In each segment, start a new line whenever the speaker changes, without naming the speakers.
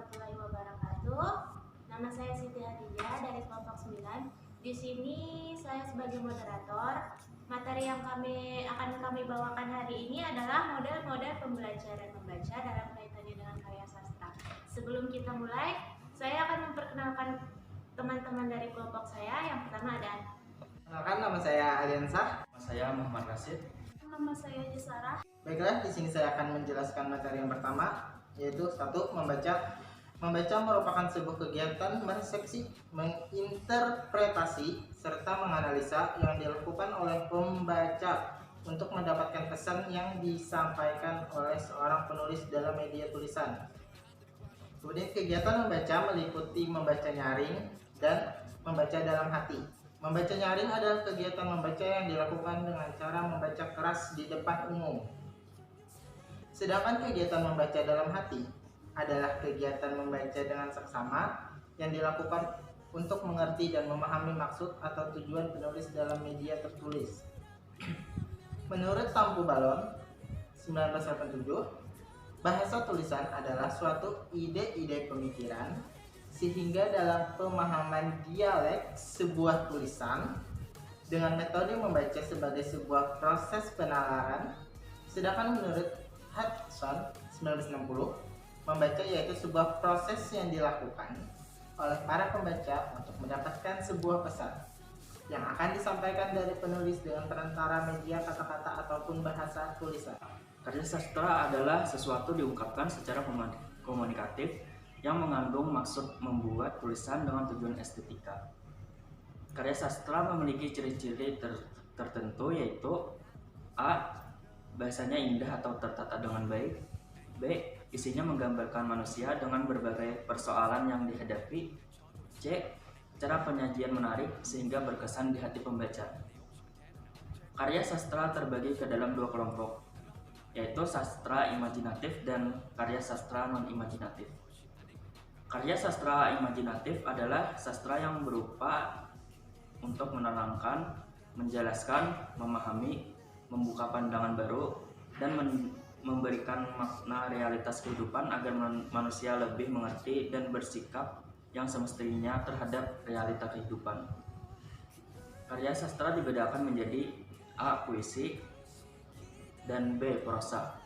warahmatullahi wabarakatuh. Nama saya Siti Hadijah dari kelompok 9. Di sini saya sebagai moderator. Materi yang akan kami bawakan hari ini adalah model-model pembelajaran membaca dalam kaitannya dengan karya sastra. Sebelum kita mulai, saya akan memperkenalkan teman-teman dari kelompok saya. Yang pertama ada
Kenalkan, nama saya Aliansa.
Nama saya Muhammad Rashid.
Nama saya Jesarah.
Baiklah, di sini saya akan menjelaskan materi yang pertama, yaitu 1. Membaca. Membaca merupakan sebuah kegiatan persepsi, menginterpretasi, serta menganalisa yang dilakukan oleh pembaca untuk mendapatkan pesan yang disampaikan oleh seorang penulis dalam media tulisan. Kemudian kegiatan membaca meliputi membaca nyaring dan membaca dalam hati. Membaca nyaring adalah kegiatan membaca yang dilakukan dengan cara membaca keras di depan umum. Sedangkan kegiatan membaca dalam hati adalah kegiatan membaca dengan seksama yang dilakukan untuk mengerti dan memahami maksud atau tujuan penulis dalam media tertulis. Menurut Tampu Balon 1987, bahasa tulisan adalah suatu ide-ide pemikiran sehingga dalam pemahaman dialek sebuah tulisan dengan metode membaca sebagai sebuah proses penalaran. Sedangkan menurut Hudson 1960, membaca yaitu sebuah proses yang dilakukan oleh para pembaca untuk mendapatkan sebuah pesan yang akan disampaikan dari penulis dengan perantara media kata-kata ataupun bahasa tulisan.
Karya sastra adalah sesuatu diungkapkan secara komunikatif yang mengandung maksud membuat tulisan dengan tujuan estetika. Karya sastra memiliki ciri-ciri tertentu, yaitu A. Bahasanya indah atau tertata dengan baik. B. Isinya menggambarkan manusia dengan berbagai persoalan yang dihadapi. C. Cara penyajian menarik sehingga berkesan di hati pembaca. Karya sastra terbagi ke dalam 2 kelompok, yaitu sastra imajinatif dan karya sastra non-imajinatif. Karya sastra imajinatif adalah sastra yang berupa untuk menerangkan, menjelaskan, memahami, membuka pandangan baru, dan memberikan makna realitas kehidupan agar manusia lebih mengerti dan bersikap yang semestinya terhadap realita kehidupan. Karya sastra dibedakan menjadi A. Puisi dan B. Prosa.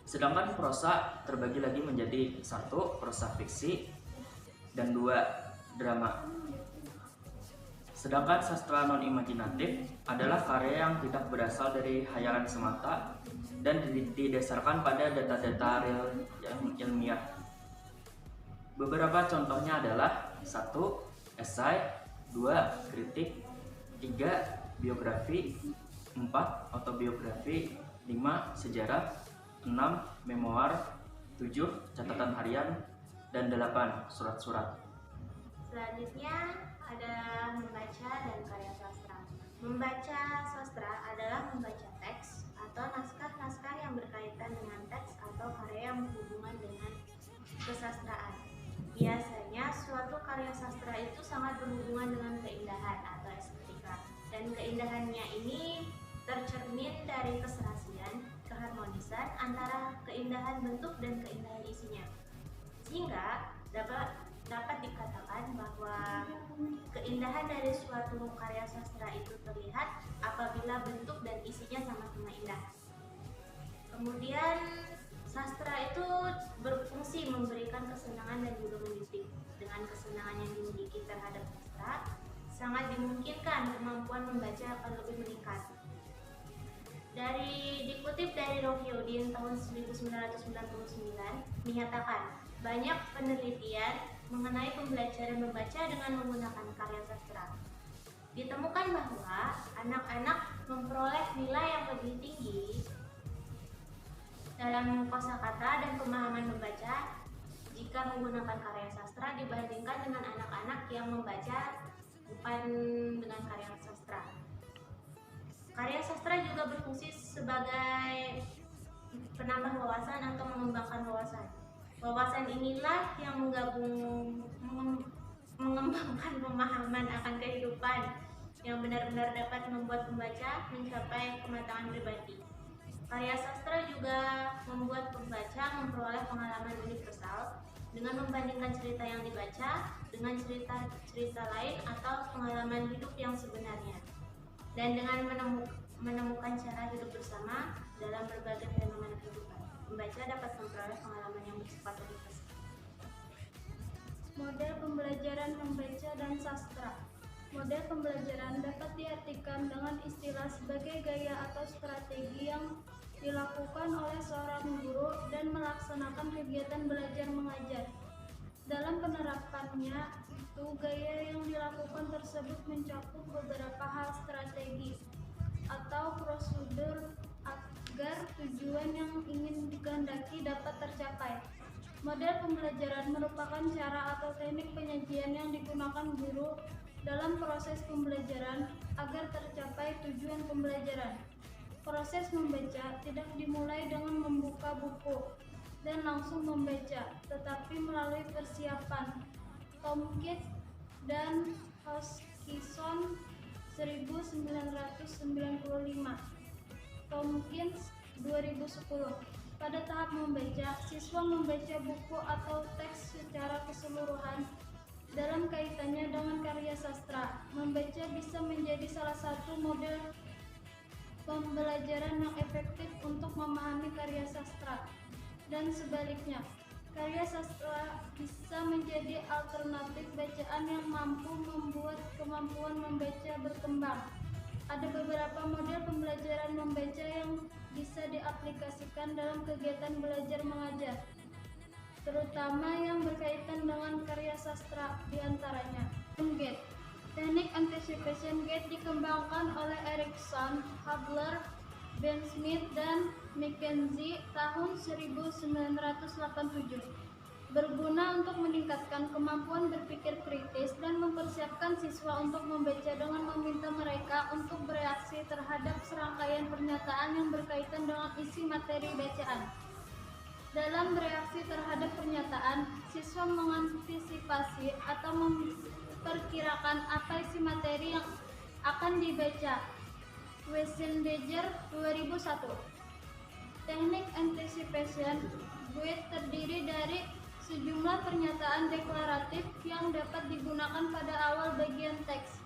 Sedangkan prosa terbagi lagi menjadi 1. Prosa fiksi dan 2. Drama. Sedangkan sastra non-imajinatif adalah karya yang tidak berasal dari khayalan semata dan didasarkan pada data-data real yang ilmiah. Beberapa contohnya adalah 1. Esai, 2. Kritik, 3. Biografi, 4. Autobiografi, 5. Sejarah, 6. Memoir, 7. Catatan harian, dan 8. Surat-surat.
Selanjutnya ada membaca dan karya sastra. Membaca sastra adalah membaca teks atau naskah-naskah yang berkaitan dengan teks atau karya yang berhubungan dengan kesastraan. Biasanya suatu karya sastra itu sangat berhubungan dengan keindahan atau estetika, dan keindahannya ini tercermin dari keserasian, keharmonisan antara keindahan bentuk dan keindahan isinya, sehingga dapat dikatakan bahwa keindahan dari suatu karya sastra itu terlihat apabila bentuk dan isinya sama-sama indah. Kemudian sastra itu berfungsi memberikan kesenangan dan juga mendidik. Dengan kesenangan yang dimiliki terhadap sastra, sangat dimungkinkan kemampuan membaca akan lebih meningkat. Dikutip dari Rohyudin tahun 1999 menyatakan banyak penelitian mengenai pembelajaran membaca dengan menggunakan karya sastra. Ditemukan bahwa anak-anak memperoleh nilai yang lebih tinggi dalam kosakata dan pemahaman membaca jika menggunakan karya sastra dibandingkan dengan anak-anak yang membaca bukan dengan karya sastra. Karya sastra juga berfungsi sebagai penambah wawasan atau mengembangkan wawasan. Wawasan inilah yang mengembangkan pemahaman akan kehidupan yang benar-benar dapat membuat pembaca mencapai kematangan pribadi. Karya sastra juga membuat pembaca memperoleh pengalaman universal dengan membandingkan cerita yang dibaca dengan cerita-cerita lain atau pengalaman hidup yang sebenarnya, dan dengan menemukan cara hidup bersama dalam berbagai fenomena kehidupan. Membaca dapat memperoleh pengalaman yang bersifat universal.
Model pembelajaran membaca dan sastra. Model pembelajaran dapat diartikan dengan istilah sebagai gaya atau strategi yang dilakukan oleh seorang guru dan melaksanakan kegiatan belajar mengajar. Dalam penerapannya, itu gaya yang dilakukan tersebut mencakup beberapa hal strategi atau prosedur agar tujuan yang ingin dikehendaki dapat tercapai. Model pembelajaran merupakan cara atau teknik penyajian yang digunakan guru dalam proses pembelajaran agar tercapai tujuan pembelajaran. Proses membaca tidak dimulai dengan membuka buku dan langsung membaca, tetapi melalui persiapan. Tompkins dan Hoskinson 1995, Tompkins 2010. Pada tahap membaca, siswa membaca buku atau teks secara keseluruhan. Dalam kaitannya dengan karya sastra, membaca bisa menjadi salah satu model pembelajaran yang efektif untuk memahami karya sastra, dan sebaliknya, karya sastra bisa menjadi alternatif bacaan yang mampu membuat kemampuan membaca berkembang. Ada beberapa model pembelajaran membaca yang bisa diaplikasikan dalam kegiatan belajar mengajar, terutama yang berkaitan dengan karya sastra, diantaranya Gate. Teknik anticipation gate dikembangkan oleh Erikson, Hubler, Ben Smith, dan McKenzie tahun 1987. Berguna untuk meningkatkan kemampuan berpikir kritis dan mempersiapkan siswa untuk membaca dengan meminta mereka untuk bereaksi terhadap serangkaian pernyataan yang berkaitan dengan isi materi bacaan. Dalam bereaksi terhadap pernyataan, siswa mengantisipasi atau memperkirakan apa isi materi yang akan dibaca. Wiesendager 2001. Teknik anticipation gate terdiri dari sejumlah pernyataan deklaratif yang dapat digunakan pada awal bagian teks.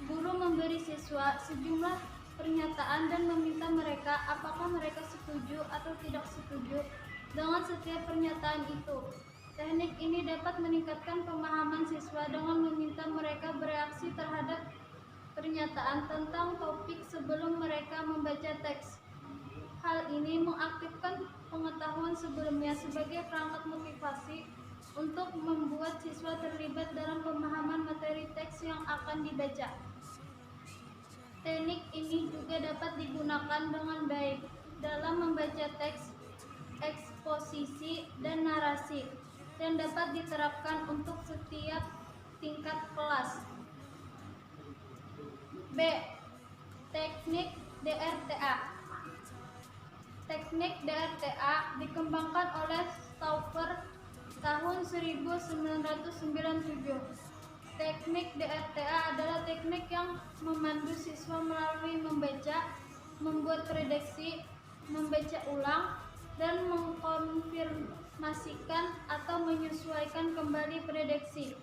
Guru memberi siswa sejumlah pernyataan dan meminta mereka apakah mereka setuju atau tidak setuju dengan setiap pernyataan itu. Teknik ini dapat meningkatkan pemahaman siswa dengan meminta mereka bereaksi terhadap pernyataan tentang topik sebelum mereka membaca teks. Hal ini mengaktifkan pengetahuan sebelumnya sebagai perangkat motivasi untuk membuat siswa terlibat dalam pemahaman materi teks yang akan dibaca. Teknik ini juga dapat digunakan dengan baik dalam membaca teks, eksposisi, dan narasi, dan dapat diterapkan untuk setiap tingkat kelas. B. Teknik DRTA. Teknik DRTA dikembangkan oleh Stauffer tahun 1997. Teknik DRTA adalah teknik yang memandu siswa melalui membaca, membuat prediksi, membaca ulang, dan mengkonfirmasikan atau menyesuaikan kembali prediksi.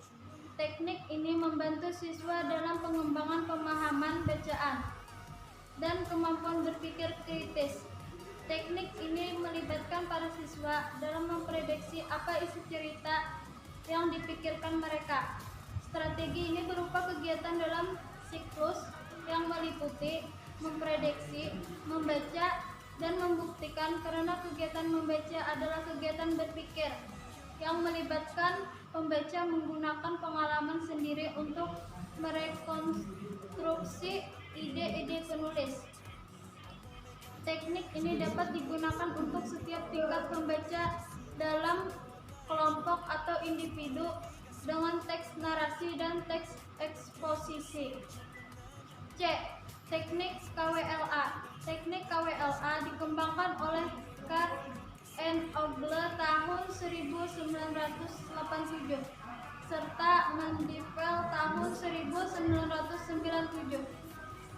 Teknik ini membantu siswa dalam pengembangan pemahaman bacaan dan kemampuan berpikir kritis. Teknik ini melibatkan para siswa dalam memprediksi apa isi cerita yang dipikirkan mereka. Strategi ini berupa kegiatan dalam siklus yang meliputi memprediksi, membaca, dan membuktikan, karena kegiatan membaca adalah kegiatan berpikir yang melibatkan pembaca menggunakan pengalaman sendiri untuk merekonstruksi ide-ide penulis. Teknik ini dapat digunakan untuk setiap tingkat pembaca dalam kelompok atau individu dengan teks narasi dan teks eksposisi. C. Teknik KWLA. Teknik KWLA dikembangkan oleh Carr and Ogle tahun 1987 serta Mandeville tahun 1997.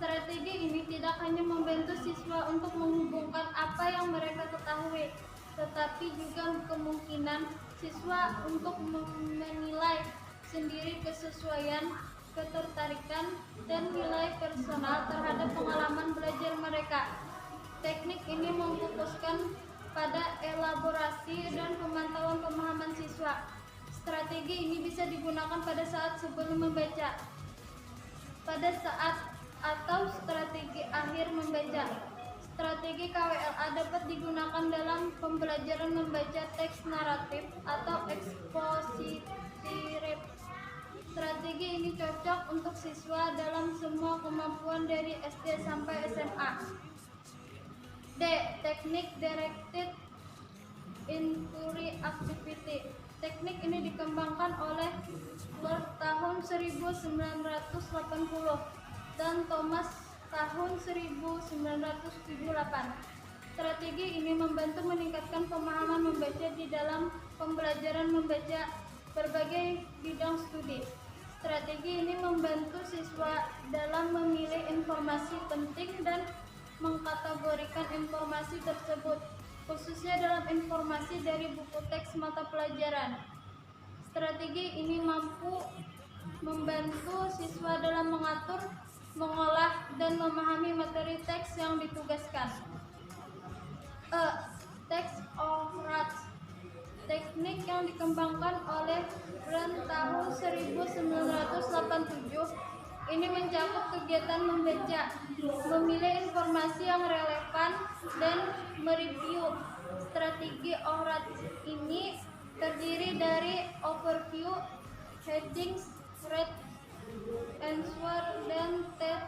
Strategi ini tidak hanya membantu siswa untuk menghubungkan apa yang mereka ketahui, tetapi juga kemungkinan siswa untuk menilai sendiri kesesuaian, ketertarikan, dan nilai personal terhadap pengalaman belajar mereka. Teknik ini memfokuskan pada elaborasi dan pemantauan pemahaman siswa. Strategi ini bisa digunakan pada saat sebelum membaca, pada saat atau strategi akhir membaca. Strategi KWLA dapat digunakan dalam pembelajaran membaca teks naratif atau ekspositif. Strategi ini cocok untuk siswa dalam semua kemampuan dari SD sampai SMA. D. Teknik Directed Inquiry Activity. Teknik ini dikembangkan oleh Lord tahun 1980 dan Thomas tahun 1978. Strategi ini membantu meningkatkan pemahaman membaca di dalam pembelajaran membaca berbagai bidang studi. Strategi ini membantu siswa dalam memilih informasi penting dan mengkategorikan informasi tersebut, khususnya dalam informasi dari buku teks mata pelajaran. Strategi ini mampu membantu siswa dalam mengatur, mengolah, dan memahami materi teks yang ditugaskan. Text of Rats. Teknik yang dikembangkan oleh Brand tahun 1987 ini mencakup kegiatan membaca, memilih informasi yang relevan, dan mereview. Strategi ORAT ini terdiri dari overview, headings, read, answer, dan test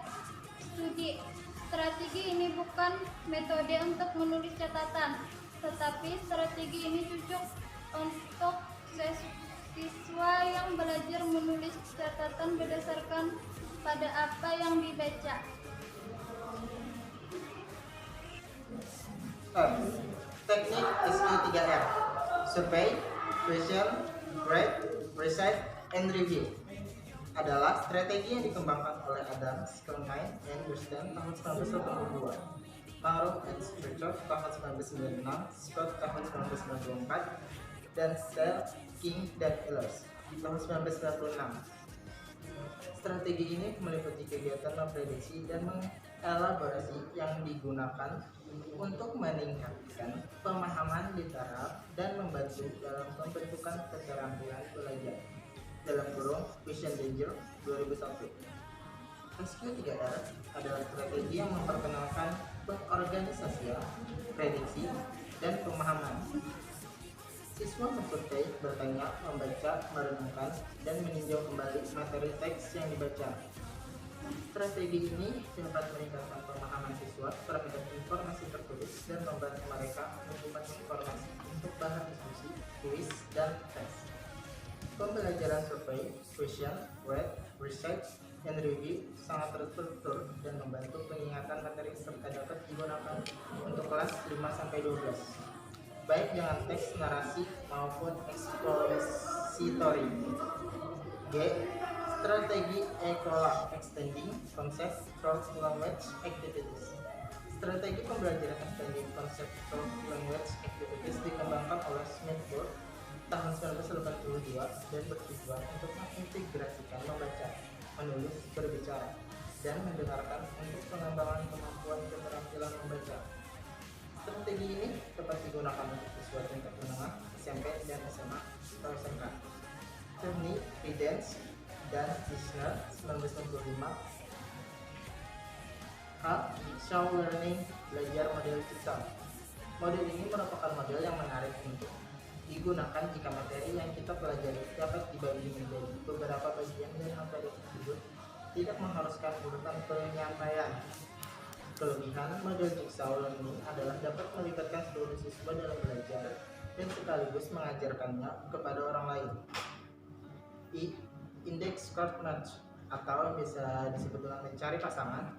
studi. Strategi ini bukan metode untuk menulis catatan, tetapi strategi ini cocok untuk siswa yang belajar menulis catatan berdasarkan pada apa yang dibaca.
Teknik SQ3R: Survey, Question, Read, Recite, and Review adalah strategi yang dikembangkan oleh Adam Sklenkine dan Burston tahun 1982, Marup and Strickler tahun 1996, Scott tahun 1994, dan Sell, King, dan Ehlers tahun 1996. Strategi ini meliputi kegiatan memprediksi dan mengelaborasi yang digunakan untuk meningkatkan pemahaman literal dan membantu dalam pembentukan keterampilan belajar. Dalam kurung Vision Danger 2001. SQ3R adalah strategi yang memperkenalkan pengorganisasian, prediksi, dan pemahaman. Siswa bersurvei, bertanya, membaca, merenungkan, dan meninjau kembali materi teks yang dibaca. Strategi ini dapat meningkatkan pemahaman siswa terhadap informasi tertulis dan membantu mereka menyimpan informasi untuk bahan diskusi, kuis, dan tes. Pembelajaran survei, question, read, recite, dan review sangat terstruktur dan membantu pengingatan materi serta dapat digunakan untuk kelas 5-12. Baik dengan teks narasi maupun expository. G. Strategi ECOLA Extending Concept Through Language Activities. Strategi pembelajaran extending concept through language activities dikembangkan oleh Smithford tahun 1982 dan bertujuan untuk mengintegrasikan membaca, menulis, berbicara, dan mendengarkan untuk pengembangan kemampuan keterampilan membaca. Strategi ini dapat digunakan untuk siswa tingkat menengah, SMP, dan SMA atau SMK. Turney, Prudence, dan Kirchner 1995. A. Show Learning, belajar model kita. Model ini merupakan model yang menarik untuk digunakan jika materi yang kita pelajari dapat dibagi menjadi beberapa bagian dan materi tersebut tidak mengharuskan urutan penyampaian. Kelebihan model jigsaw learning adalah dapat melibatkan seluruh siswa dalam belajar dan sekaligus mengajarkannya kepada orang lain. I. Index card match atau bisa disebut dengan mencari pasangan.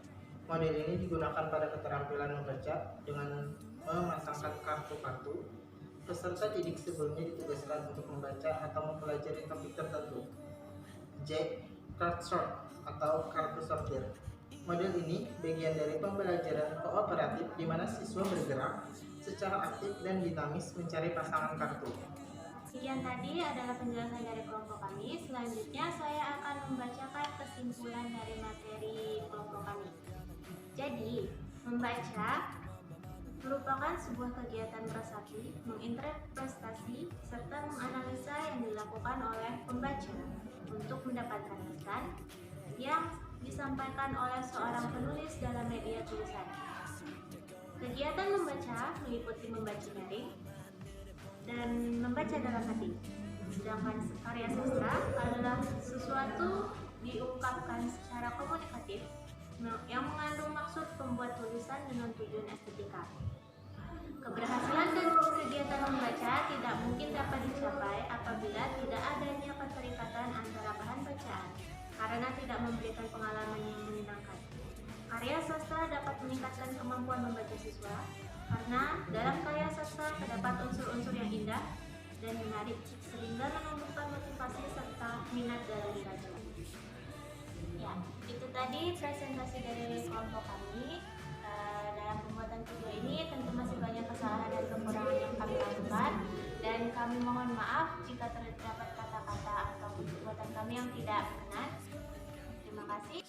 Model ini digunakan pada keterampilan membaca dengan memasangkan kartu-kartu. Peserta didik sebelumnya ditugaskan untuk membaca atau mempelajari topik tertentu. J. Card sort atau kartu sortir. Model ini bagian dari pembelajaran kooperatif di mana siswa bergerak secara aktif dan dinamis mencari pasangan kartu.
Sekian tadi adalah penjelasan dari kelompok kami. Selanjutnya saya akan membacakan kesimpulan dari materi kelompok kami. Jadi, membaca merupakan sebuah kegiatan meresapi, menginterpretasi, serta menganalisa yang dilakukan oleh pembaca untuk mendapatkan pesan yang disampaikan oleh seorang penulis dalam media tulisan. Kegiatan membaca meliputi membaca daring dan membaca dalam hati. Sedangkan karya sastra adalah sesuatu diungkapkan secara komunikatif yang mengandung maksud pembuat tulisan dengan tujuan estetika. Keberhasilan dan kegiatan membaca tidak mungkin dapat dicapai apabila tidak adanya keterikatan antara bahan bacaan, karena tidak memberikan pengalaman yang menyenangkan. Karya sastra dapat meningkatkan kemampuan membaca siswa, karena dalam karya sastra terdapat unsur-unsur yang indah dan menarik, sehingga menumbuhkan motivasi serta minat dalam membaca. Ya, itu tadi presentasi dari kelompok kami. Dalam pembuatan video ini tentu masih banyak kesalahan dan kekurangan yang kami lakukan, dan kami mohon maaf jika terdapat kata-kata atau perbuatan kami yang tidak berkenan. Terima kasih.